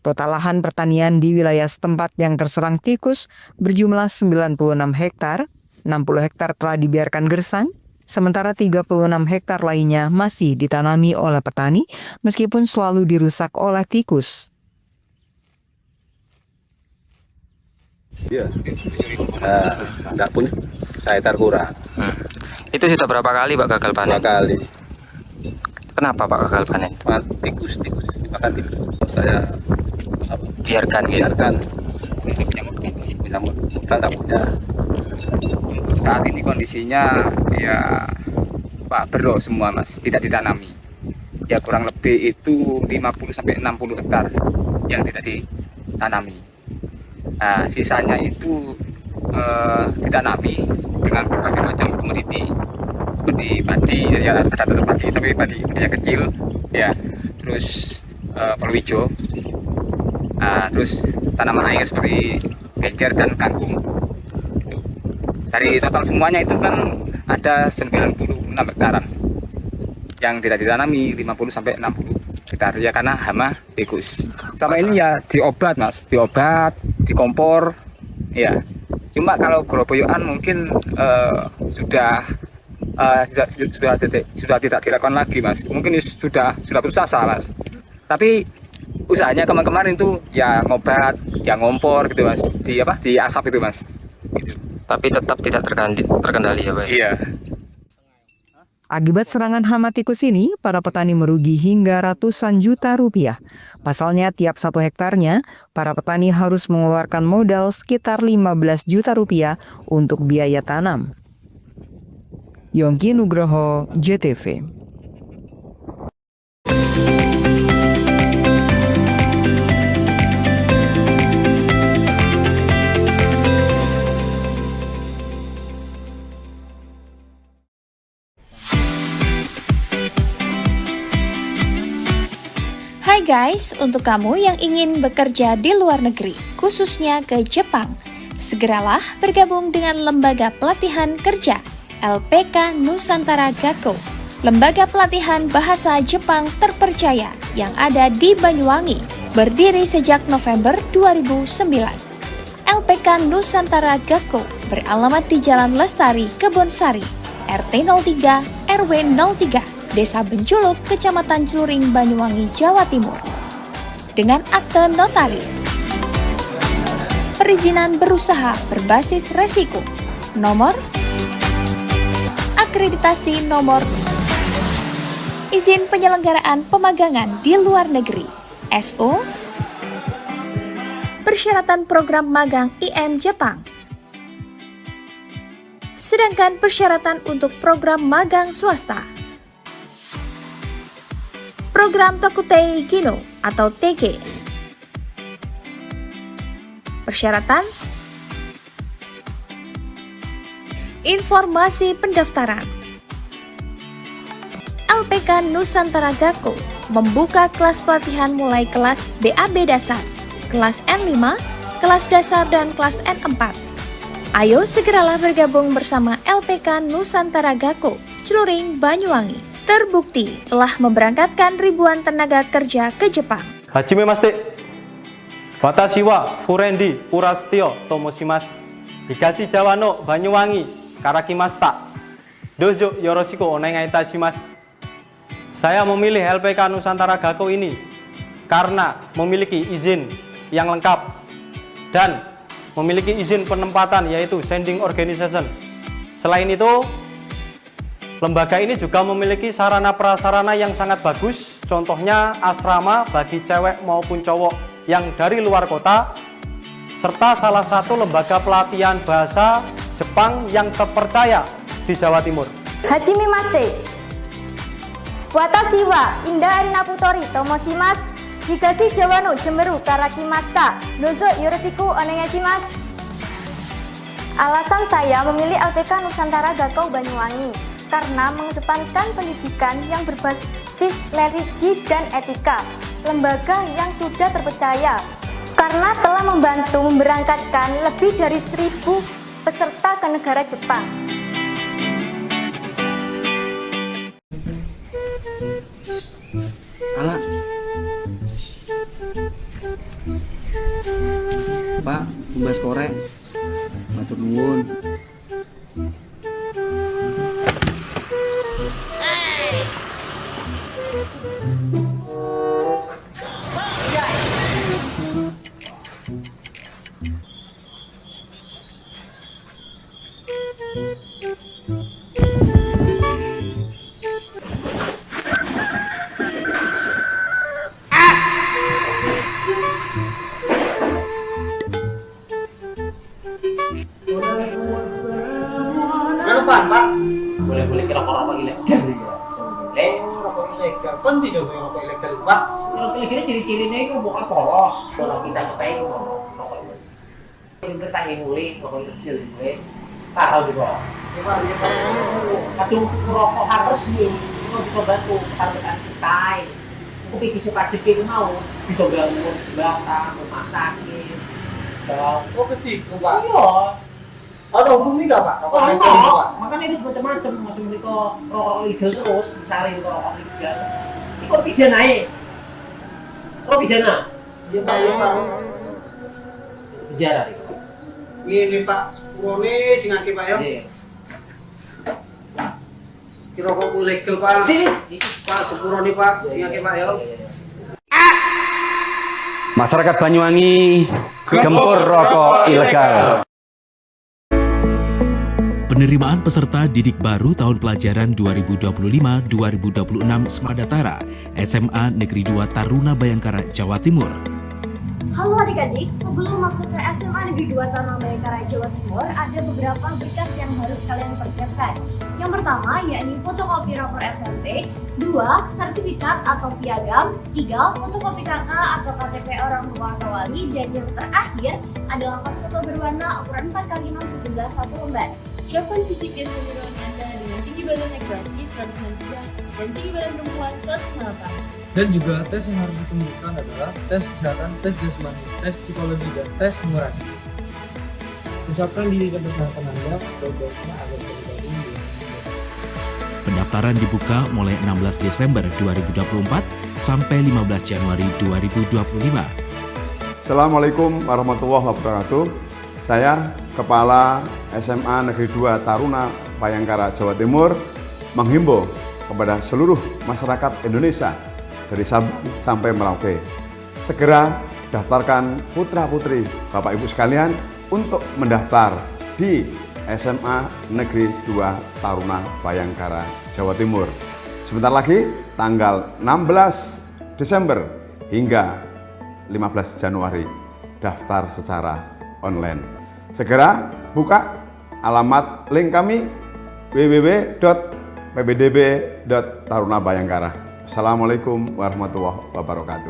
Total lahan pertanian di wilayah setempat yang terserang tikus berjumlah 96 hektar, 60 hektar telah dibiarkan gersang, sementara 36 hektar lainnya masih ditanami oleh petani meskipun selalu dirusak oleh tikus. Iya, enggak punya, saya kurang. Itu sudah berapa kali Pak gagal panen? 2 kali. Kenapa Pak gagal panen? Tikus dimakan tikus. Saya biarkan gitu. Punya mutan tak punya. Saat ini kondisinya ya Pak berok semua Mas, tidak ditanami. Ya kurang lebih itu 50 sampai 60 hektar yang tidak ditanami. Nah, sisanya itu ditanami dengan berbagai macam komoditi seperti padi, ya ada tetap padi tapi padinya kecil ya, terus palawija, terus tanaman air seperti genjer dan kangkung. Dari total semuanya itu kan ada 96 hektaran yang tidak ditanami, 50 sampai 60 hektar ya karena hama tikus. Selama ini ya diobat Mas, diobat, dikompor ya. Cuma kalau geroboyokan mungkin sudah tidak dilakukan lagi Mas. Mungkin sudah putus asa Mas. Tapi usahanya kemarin tuh ya ngobat, ya ngompor gitu Mas, di asap itu Mas. Gitu. Tapi tetap tidak terkendali ya Pak? Iya. Akibat serangan hama tikus ini, para petani merugi hingga ratusan juta rupiah. Pasalnya tiap 1 hektarnya, para petani harus mengeluarkan modal sekitar 15 juta rupiah untuk biaya tanam. Yongki Nugroho, JTV. Hai guys, untuk kamu yang ingin bekerja di luar negeri, khususnya ke Jepang, segeralah bergabung dengan Lembaga Pelatihan Kerja LPK Nusantara Gakko, lembaga pelatihan bahasa Jepang terpercaya yang ada di Banyuwangi, berdiri sejak November 2009. LPK Nusantara Gakko beralamat di Jalan Lestari, Kebonsari, RT 03, RW 03, Desa Benculuk, Kecamatan Celuring, Banyuwangi, Jawa Timur. Dengan akte notaris. Perizinan berusaha berbasis resiko. Nomor akreditasi nomor izin penyelenggaraan pemagangan di luar negeri. SO. Persyaratan program magang IM Jepang. Sedangkan persyaratan untuk program magang swasta. Program Tokutei Gino atau TG. Persyaratan. Informasi pendaftaran. LPK Nusantara Gakko membuka kelas pelatihan mulai kelas BAB dasar, kelas N5, kelas dasar dan kelas N4. Ayo segeralah bergabung bersama LPK Nusantara Gakko, Celuring, Banyuwangi. Terbukti telah memberangkatkan ribuan tenaga kerja ke Jepang. Hajime Maste. Watashi wa Furendi Purastio Tomoshimasu. Higashi Jawa no Banyuwangi Karakimashita. Dozo yoroshiku onegai itashimasu. Saya memilih LPK Nusantara Gakko ini karena memiliki izin yang lengkap dan memiliki izin penempatan yaitu sending organization. Selain itu, lembaga ini juga memiliki sarana prasarana yang sangat bagus, contohnya asrama bagi cewek maupun cowok yang dari luar kota, serta salah satu lembaga pelatihan bahasa Jepang yang terpercaya di Jawa Timur. Hajime Maste. Watashi wa Indah Arina Putori Tomoshimasu. Higashi Jawa no Jemeru Karakimashita. Dozo yoroshiku onegaishimasu. Alasan saya memilih LPK Nusantara Gakko Banyuwangi karena mengedepankan pendidikan yang berbasis religi dan etika, lembaga yang sudah terpercaya, karena telah membantu memberangkatkan lebih dari 1.000 peserta ke negara Jepang. Ala, Pak, tumbas korek, matur nuwun. Pan, Pak. Boleh-boleh kira rokok ilegal ya. Rokok ilegal. Penting coba rokok ilegal itu, Pak. Rokok ilegal ciri-cirinya itu bukan polos. Kalau kita coba itu rokok ilegal. Ini bertanya mulai rokok kecil gue. Tahu di bawah. Kadung rokok harus nih. Itu bisa bantu targetan kita. Tapi bisa pajak itu mau. Bisa bangun jembatan, rumah sakit. Oh, ketipu, Pak. Iya. Ada hubungannya nggak, Pak? Oh, enggak. Makanya itu macam-macam. Macam itu rokok ilegal terus, misalnya rokok ilegal. Itu pidana ya? Oh, pidana? Iya, Pak. Iya, Pak. Penjara itu. Ini, Pak. Sepurone sing akeh, Pak, ya. Ini rokok ilegal, Pak. Pak, sepurone, Pak. Sing akeh, Pak, ya. Masyarakat Banyuwangi gempur rokok ilegal. Penerimaan peserta didik baru tahun pelajaran 2025-2026 Semadatara SMA Negeri 2 Taruna Bayangkara, Jawa Timur. Halo adik-adik, sebelum masuk ke SMA Negeri 2 Taruna Bayangkara, Jawa Timur, ada beberapa berkas yang harus kalian persiapkan. Yang pertama, yakni fotokopi rapor SMP, 2. sertifikat atau piagam, 3. fotokopi KK atau KTP orang tua atau wali, dan yang terakhir adalah pas foto berwarna ukuran 4x6 sejumlah 1 lembar. Siapkan fisik dan keseluruhan Anda dengan tinggi badan laki-laki 193 dan tinggi badan perempuan 198. Dan juga tes yang harus ditembuskan adalah tes kesehatan, tes jasmani, tes psikologi, dan tes numerasi. Usahakan diri dan kesehatan Anda sebaik-baiknya agar terjadi. Pendaftaran dibuka mulai 16 Desember 2024 sampai 15 Januari 2025. Assalamualaikum warahmatullahi wabarakatuh. Saya Kepala SMA Negeri 2 Taruna Bayangkara, Jawa Timur menghimbau kepada seluruh masyarakat Indonesia dari Sabang sampai Merauke, segera daftarkan putra-putri Bapak Ibu sekalian untuk mendaftar di SMA Negeri 2 Taruna Bayangkara, Jawa Timur. Sebentar lagi tanggal 16 Desember hingga 15 Januari daftar secara online. Segera buka alamat link kami www.pbdb.tarunabayangkara. Assalamualaikum warahmatullahi wabarakatuh.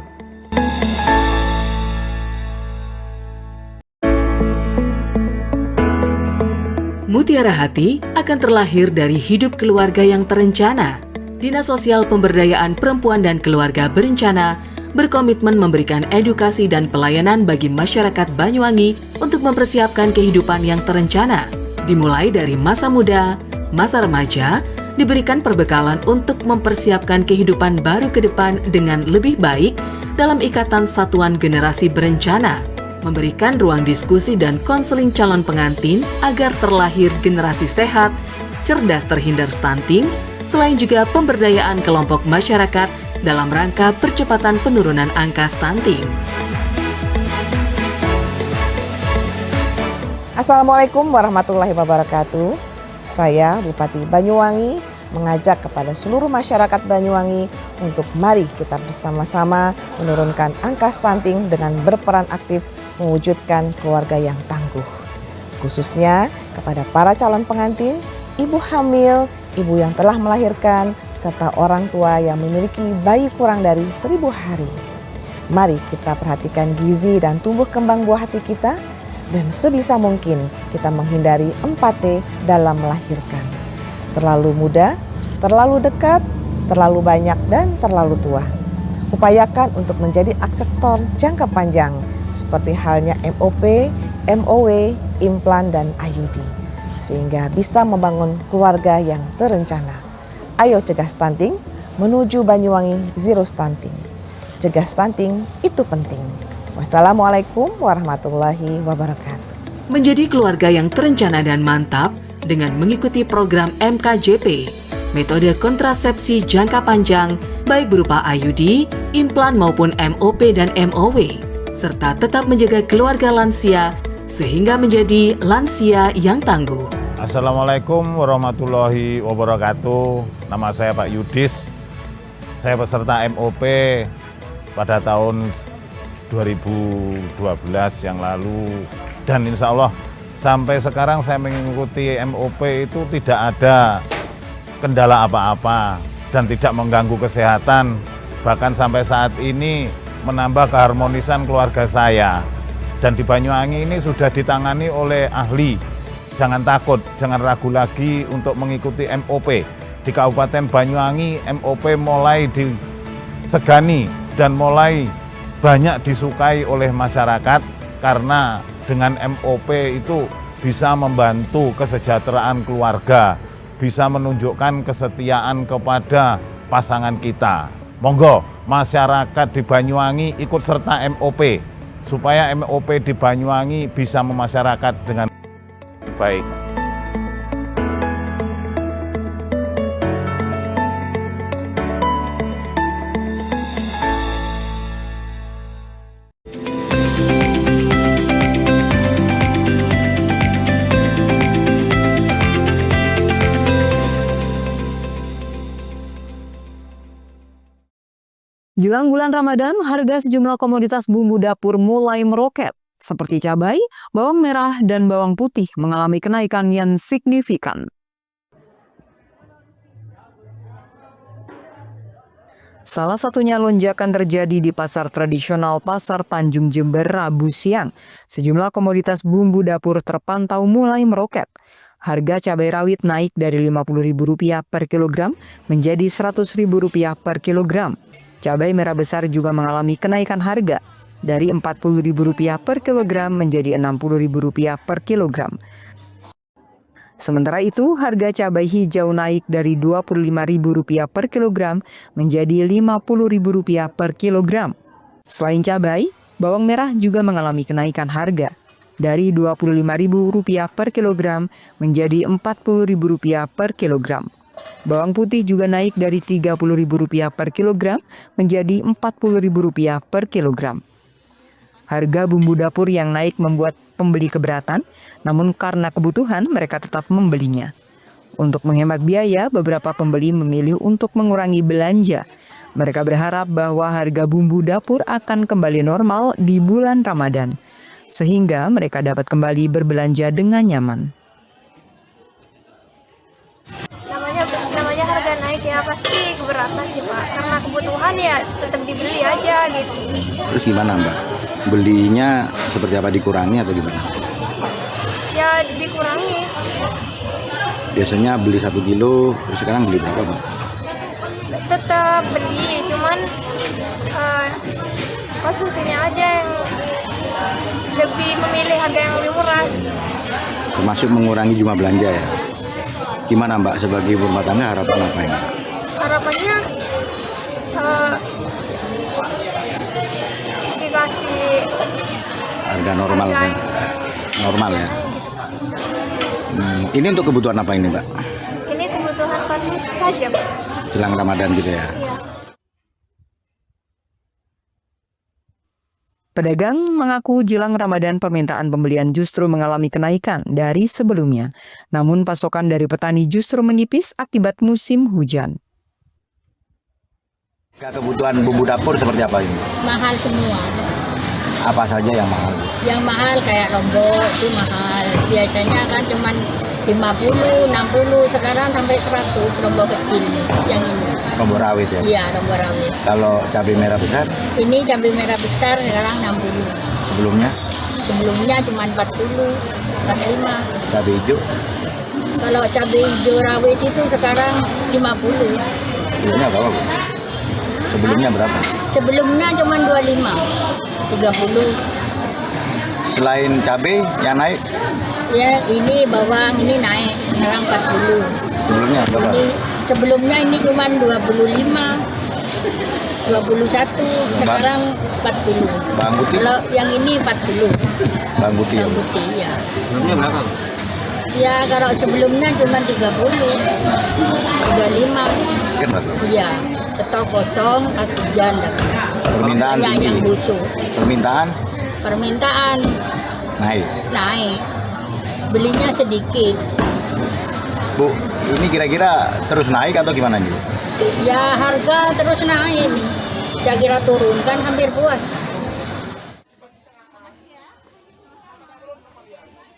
Mutiara Hati akan terlahir dari hidup keluarga yang terencana. Dinas Sosial Pemberdayaan Perempuan dan Keluarga Berencana berkomitmen memberikan edukasi dan pelayanan bagi masyarakat Banyuwangi untuk mempersiapkan kehidupan yang terencana. Dimulai dari masa muda, masa remaja, diberikan perbekalan untuk mempersiapkan kehidupan baru ke depan dengan lebih baik dalam ikatan satuan generasi berencana, memberikan ruang diskusi dan konseling calon pengantin agar terlahir generasi sehat, cerdas terhindar stunting, selain juga pemberdayaan kelompok masyarakat dalam rangka percepatan penurunan angka stunting. Assalamualaikum warahmatullahi wabarakatuh. Saya Bupati Banyuwangi mengajak kepada seluruh masyarakat Banyuwangi untuk mari kita bersama-sama menurunkan angka stunting dengan berperan aktif mewujudkan keluarga yang tangguh. Khususnya kepada para calon pengantin, ibu hamil, ibu yang telah melahirkan, serta orang tua yang memiliki bayi kurang dari 1000 hari. Mari kita perhatikan gizi dan tumbuh kembang buah hati kita, dan sebisa mungkin kita menghindari 4T dalam melahirkan. Terlalu muda, terlalu dekat, terlalu banyak, dan terlalu tua. Upayakan untuk menjadi akseptor jangka panjang, seperti halnya MOP, MOW, implan, dan IUD. Sehingga bisa membangun keluarga yang terencana. Ayo cegah stunting, menuju Banyuwangi zero stunting. Cegah stunting itu penting. Wassalamualaikum warahmatullahi wabarakatuh. Menjadi keluarga yang terencana dan mantap dengan mengikuti program MKJP, metode kontrasepsi jangka panjang, baik berupa IUD, implan maupun MOP dan MOW, serta tetap menjaga keluarga lansia sehingga menjadi lansia yang tangguh. Assalamualaikum warahmatullahi wabarakatuh. Nama saya Pak Yudis. Saya peserta MOP pada tahun 2012 yang lalu. Dan insya Allah sampai sekarang saya mengikuti MOP itu tidak ada kendala apa-apa dan tidak mengganggu kesehatan. Bahkan sampai saat ini menambah keharmonisan keluarga saya. Dan di Banyuwangi ini sudah ditangani oleh ahli. Jangan takut, jangan ragu lagi untuk mengikuti MOP. Di Kabupaten Banyuwangi, MOP mulai disegani dan mulai banyak disukai oleh masyarakat karena dengan MOP itu bisa membantu kesejahteraan keluarga, bisa menunjukkan kesetiaan kepada pasangan kita. Monggo, masyarakat di Banyuwangi ikut serta MOP. Supaya MOP di Banyuwangi bisa memasyarakat dengan baik. Jelang bulan Ramadan, harga sejumlah komoditas bumbu dapur mulai meroket, seperti cabai, bawang merah, dan bawang putih mengalami kenaikan yang signifikan. Salah satunya lonjakan terjadi di pasar tradisional Pasar Tanjung Jember Rabu siang. Sejumlah komoditas bumbu dapur terpantau mulai meroket. Harga cabai rawit naik dari Rp50.000 per kilogram menjadi Rp100.000 per kilogram. Cabai merah besar juga mengalami kenaikan harga dari Rp40.000 per kilogram menjadi Rp60.000 per kilogram. Sementara itu, harga cabai hijau naik dari Rp25.000 per kilogram menjadi Rp50.000 per kilogram. Selain cabai, bawang merah juga mengalami kenaikan harga dari Rp25.000 per kilogram menjadi Rp40.000 per kilogram. Bawang putih juga naik dari Rp30.000 per kilogram menjadi Rp40.000 per kilogram. Harga bumbu dapur yang naik membuat pembeli keberatan, namun karena kebutuhan mereka tetap membelinya. Untuk menghemat biaya, beberapa pembeli memilih untuk mengurangi belanja. Mereka berharap bahwa harga bumbu dapur akan kembali normal di bulan Ramadan, sehingga mereka dapat kembali berbelanja dengan nyaman. Namanya harga naik ya pasti keberatan sih Pak, karena kebutuhan ya tetap dibeli aja gitu. Terus gimana Mbak? Belinya seperti apa, dikurangi atau gimana? Ya dikurangi. Biasanya beli 1 kilo, terus sekarang beli berapa Mbak? Tetap beli, cuman konsumsinya aja yang lebih memilih harga yang lebih murah. Termasuk mengurangi jumlah belanja ya? Gimana Mbak sebagai ibu rumah tangga, harapan apa ini? Harapannya dikasih Harga normal harga kan? Normal ya? Ini untuk kebutuhan apa ini Mbak? ini kebutuhan konsumsi saja Pak. Jelang Ramadan gitu ya? Iya. Pedagang mengaku jelang Ramadan permintaan pembelian justru mengalami kenaikan dari sebelumnya. Namun pasokan dari petani justru menipis akibat musim hujan. Kebutuhan bumbu dapur seperti apa ini? Mahal semua. Apa saja yang mahal? Yang mahal kayak lombok itu mahal. Biasanya kan cuman 50, 60, sekarang sampai 100 lombok kecil nih, yang ini. Lombok rawit ya? Iya, lombok rawit. Kalau cabai merah besar? Ini cabai merah besar sekarang 60. Sebelumnya? Sebelumnya cuma 40, 45. Cabai hijau? Kalau cabai hijau rawit itu sekarang 50. Sebelumnya berapa Bu? Sebelumnya berapa? Sebelumnya cuma 25, 30. Selain cabai yang naik? Ya ini bawang ini naik sekarang 40. Sebelumnya berapa? Ini sebelumnya ini cuma 25, 21, sekarang 40. Bawang putih? Kalau yang ini 40. Bawang putih ya? Bawang putih ya. Sebelumnya berapa? Ya kalau sebelumnya cuma 30, 25. Iya, stok kosong pas hujan. Permintaan tinggi? Yang busuk. Permintaan? Permintaan Naik? naik. Belinya sedikit. Bu, ini kira-kira terus naik atau gimana nih? Ya harga terus naik nih. Kira-kira turun kan hampir puas.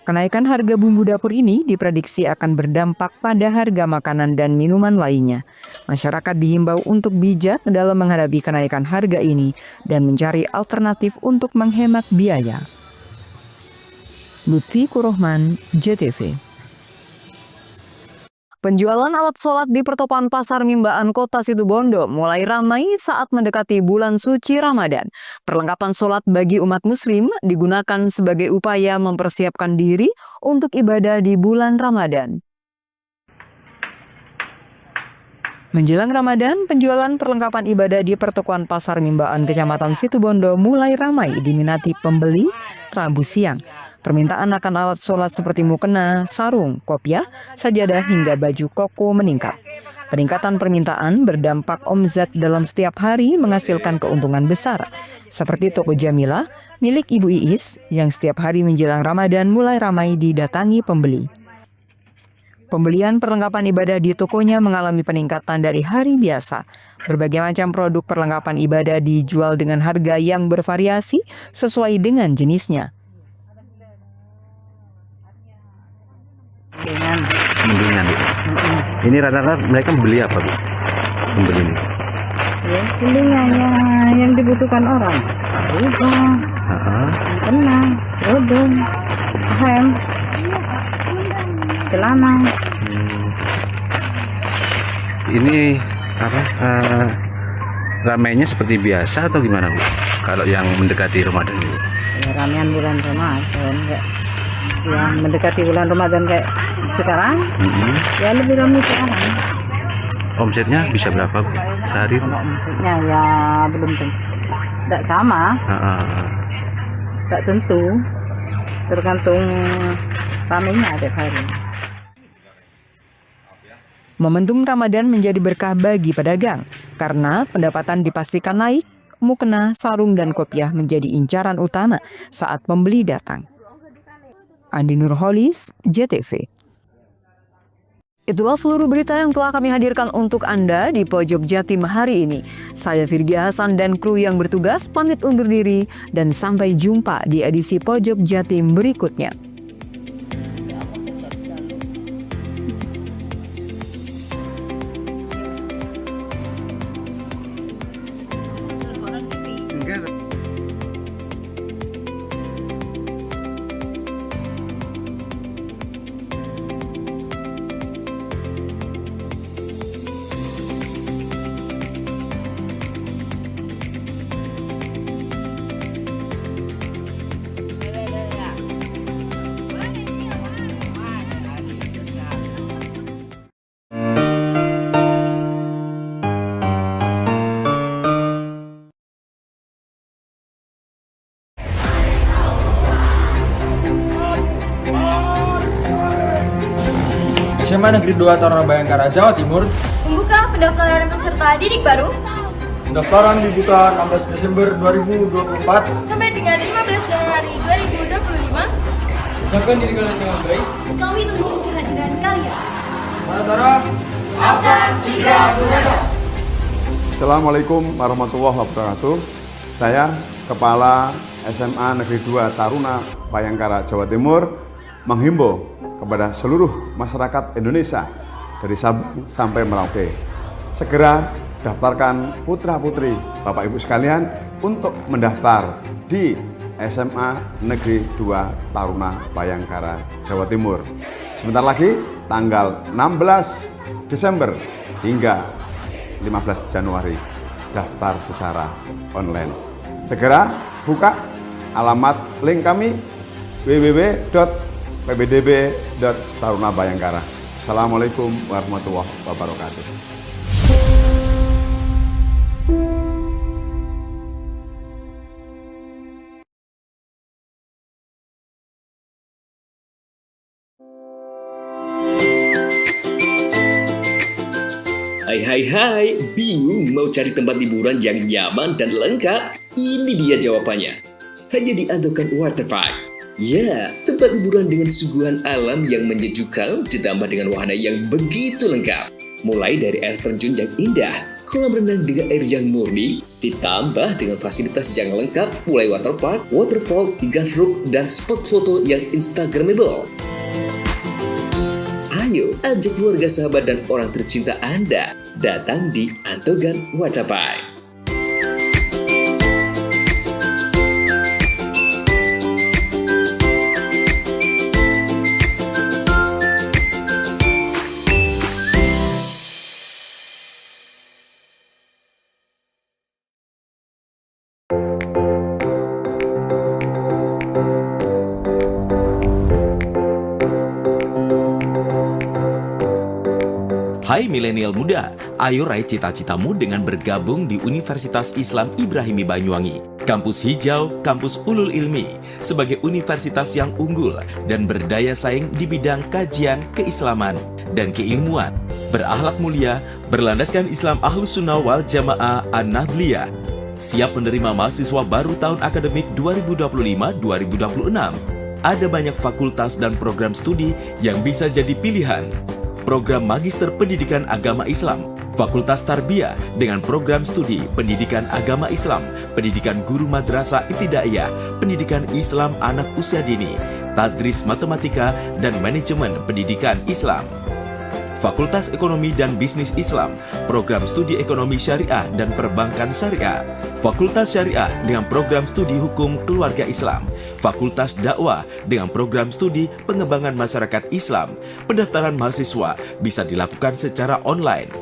Kenaikan harga bumbu dapur ini diprediksi akan berdampak pada harga makanan dan minuman lainnya. Masyarakat dihimbau untuk bijak dalam menghadapi kenaikan harga ini dan mencari alternatif untuk menghemat biaya. Lutfi Kurohman, JTV. Penjualan alat sholat di pertokoan Pasar Mimbaan Kota Situbondo mulai ramai saat mendekati bulan suci Ramadan. Perlengkapan sholat bagi umat muslim digunakan sebagai upaya mempersiapkan diri untuk ibadah di bulan Ramadan. Menjelang Ramadan, penjualan perlengkapan ibadah di pertokoan Pasar Mimbaan Kecamatan Situbondo mulai ramai diminati pembeli Rabu siang. Permintaan akan alat sholat seperti mukena, sarung, kopiah, sajadah hingga baju koko meningkat. Peningkatan permintaan berdampak omzet dalam setiap hari menghasilkan keuntungan besar. Seperti toko Jamila, milik Ibu Iis, yang setiap hari menjelang Ramadan mulai ramai didatangi pembeli. Pembelian perlengkapan ibadah di tokonya mengalami peningkatan dari hari biasa. Berbagai macam produk perlengkapan ibadah dijual dengan harga yang bervariasi sesuai dengan jenisnya. Mendingan. Ini rata-rata mereka membeli apa, Bu? Membeli ini. Ya, pilihannya yang dibutuhkan orang. Rubah, benang, kerudung, hem, celana. Ini apa? Ramainya seperti biasa atau gimana, Bu? Kalau yang mendekati Ramadan itu? Ya, ramean bulan Ramadan kayak yang mendekati bulan Ramadan kayak sekarang. Ya lebih ramai sekarang. Omsetnya bisa berapa, Bu? Sehari? Omsetnya ya belum tentu. Tidak sama. Tidak tentu. Tergantung ramainya tiap hari. Momentum Ramadan menjadi berkah bagi pedagang karena pendapatan dipastikan naik, mukena, sarung, dan kopiah menjadi incaran utama saat pembeli datang. Andi Nurholis, JTV. Itulah seluruh berita yang telah kami hadirkan untuk Anda di Pojok Jatim hari ini. Saya Firdia Hasan dan kru yang bertugas pamit undur diri dan sampai jumpa di edisi Pojok Jatim berikutnya. SMA Negeri 2 Taruna Bayangkara, Jawa Timur Membuka pendaftaran peserta didik baru. Pendaftaran dibuka 16 Desember 2024 Sampai dengan 15 Januari 2025. Siapkan diri kalian dengan baik. Kami tunggu kehadiran kalian. Para akan segera berada. Assalamualaikum warahmatullahi wabarakatuh. Saya Kepala SMA Negeri 2 Taruna Bayangkara, Jawa Timur menghimbau kepada seluruh masyarakat Indonesia dari Sabang sampai Merauke, segera daftarkan putra-putri Bapak Ibu sekalian untuk mendaftar di SMA Negeri 2 Taruna Bayangkara, Jawa Timur. Sebentar lagi tanggal 16 Desember hingga 15 Januari daftar secara online. Segera buka alamat link kami www.pbdb.tarunabayangkara. Assalamualaikum warahmatullahi wabarakatuh. Hai, bingung mau cari tempat liburan yang nyaman dan lengkap? Ini dia jawabannya. Hanya di Andokan Waterpark. Ya, tempat liburan dengan suguhan alam yang menyejukkan ditambah dengan wahana yang begitu lengkap. Mulai dari air terjun yang indah, kolam renang dengan air yang murni, ditambah dengan fasilitas yang lengkap mulai waterpark, waterfall, hingga roof dan spot foto yang instagramable. Ayo, ajak keluarga, sahabat, dan orang tercinta Anda datang di Andokan Waterpark. Hai milenial muda, ayo raih cita-citamu dengan bergabung di Universitas Islam Ibrahimi Banyuwangi. Kampus hijau, kampus ulul ilmi, sebagai universitas yang unggul dan berdaya saing di bidang kajian, keislaman, dan keilmuan. Berakhlak mulia, berlandaskan Islam Ahlus Sunnah wal Jamaah An-Nahdliyah. Siap menerima mahasiswa baru tahun akademik 2025-2026. Ada banyak fakultas dan program studi yang bisa jadi pilihan. program Magister Pendidikan Agama Islam, Fakultas Tarbiyah dengan program studi Pendidikan Agama Islam, Pendidikan Guru Madrasah Ibtidaiyah, Pendidikan Islam Anak Usia Dini, Tadris Matematika dan Manajemen Pendidikan Islam. Fakultas Ekonomi dan Bisnis Islam, program studi Ekonomi Syariah dan Perbankan Syariah, Fakultas Syariah dengan program studi Hukum Keluarga Islam, Fakultas Dakwah dengan program studi Pengembangan Masyarakat Islam. Pendaftaran mahasiswa bisa dilakukan secara online.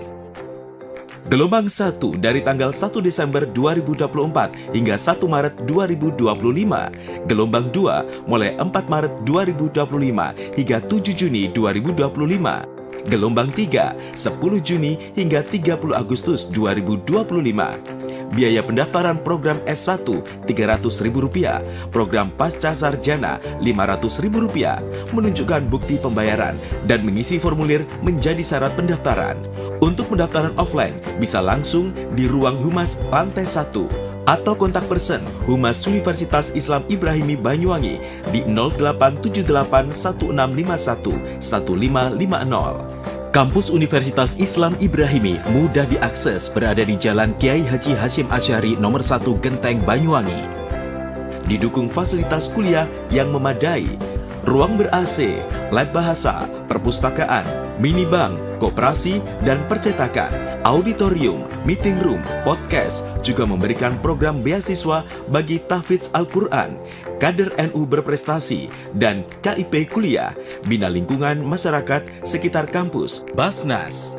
Gelombang 1 dari tanggal 1 Desember 2024 hingga 1 Maret 2025. Gelombang 2 mulai 4 Maret 2025 hingga 7 Juni 2025. Gelombang 3, 10 Juni hingga 30 Agustus 2025. Biaya pendaftaran program S1 Rp300.000, program Pasca Sarjana Rp500.000. Menunjukkan bukti pembayaran dan mengisi formulir menjadi syarat pendaftaran. Untuk pendaftaran offline bisa langsung di Ruang Humas lantai 1 atau kontak person Humas Universitas Islam Ibrahimi Banyuwangi di 0878 Kampus Universitas Islam Ibrahimi mudah diakses, berada di Jalan Kiai Haji Hashim Asy'ari nomor 1 Genteng Banyuwangi. Didukung fasilitas kuliah yang memadai, ruang ber-AC, lab bahasa, perpustakaan, minibank, koperasi, dan percetakan, auditorium, meeting room, podcast, juga memberikan program beasiswa bagi tahfidz Al-Quran, kader NU berprestasi, dan KIP kuliah, bina lingkungan masyarakat sekitar kampus, Basnas.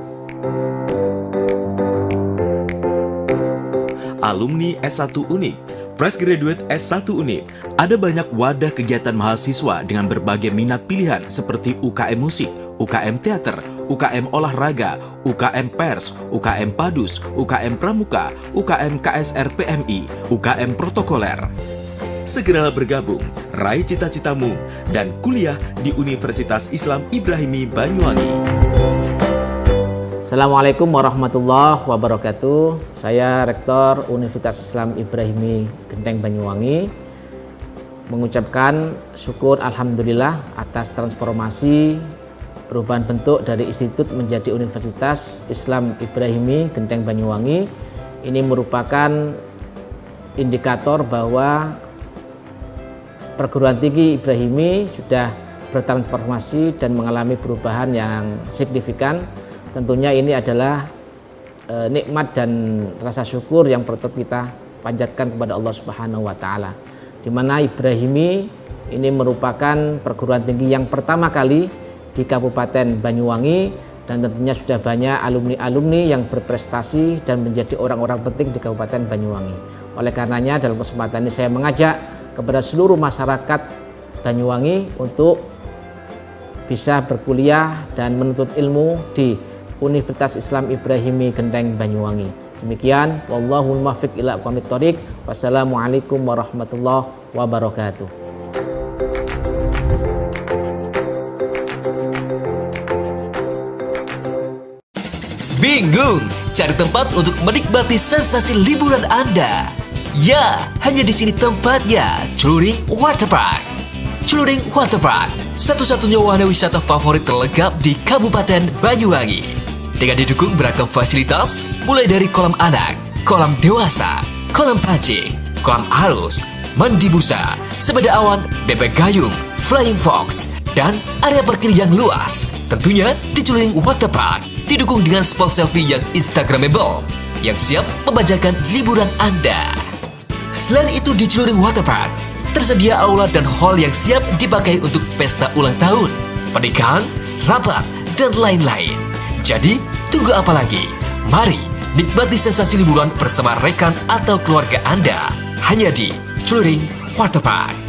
Alumni S1 Unip, Fresh Graduate S1 Unip, ada banyak wadah kegiatan mahasiswa dengan berbagai minat pilihan seperti UKM Musik, UKM Teater, UKM Olahraga, UKM Pers, UKM Padus, UKM Pramuka, UKM KSR PMI, UKM Protokoler. Segeralah bergabung, raih cita-citamu, dan kuliah di Universitas Islam Ibrahimi Banyuwangi. Assalamualaikum warahmatullahi wabarakatuh. Saya Rektor Universitas Islam Ibrahimi Genteng Banyuwangi mengucapkan syukur alhamdulillah atas transformasi perubahan bentuk dari institut menjadi Universitas Islam Ibrahimi Genteng Banyuwangi. Ini merupakan indikator bahwa perguruan tinggi Ibrahimi sudah bertransformasi dan mengalami perubahan yang signifikan. Tentunya ini adalah nikmat dan rasa syukur yang patut kita panjatkan kepada Allah Subhanahu wa taala. Di mana Ibrahimi ini merupakan perguruan tinggi yang pertama kali di Kabupaten Banyuwangi, dan tentunya sudah banyak alumni-alumni yang berprestasi dan menjadi orang-orang penting di Kabupaten Banyuwangi. Oleh karenanya dalam kesempatan ini saya mengajak kepada seluruh masyarakat Banyuwangi untuk bisa berkuliah dan menuntut ilmu di Universitas Islam Ibrahimi Genteng Banyuwangi. Demikian, wallahul muwaffiq ila aqwamit thoriq. Wassalamualaikum warahmatullahi wabarakatuh. Bingung cari tempat untuk menikmati sensasi liburan Anda? Ya, hanya di sini tempatnya, Celuring Waterpark. Celuring Waterpark, satu-satunya wahana wisata favorit terlengkap di Kabupaten Banyuwangi. Dengan didukung beragam fasilitas, mulai dari kolam anak, kolam dewasa, kolam pancing, kolam arus, mandi busa, sepeda awan, bebek gayung, flying fox, dan area parkir yang luas. Tentunya di Celuring Waterpark, didukung dengan spot selfie yang instagramable, yang siap membajakan liburan Anda. Selain itu di Celuring Waterpark, tersedia aula dan hall yang siap dipakai untuk pesta ulang tahun, pernikahan, rapat, dan lain-lain. Jadi, tunggu apa lagi? Mari nikmati sensasi liburan bersama rekan atau keluarga Anda hanya di Celuring Waterpark.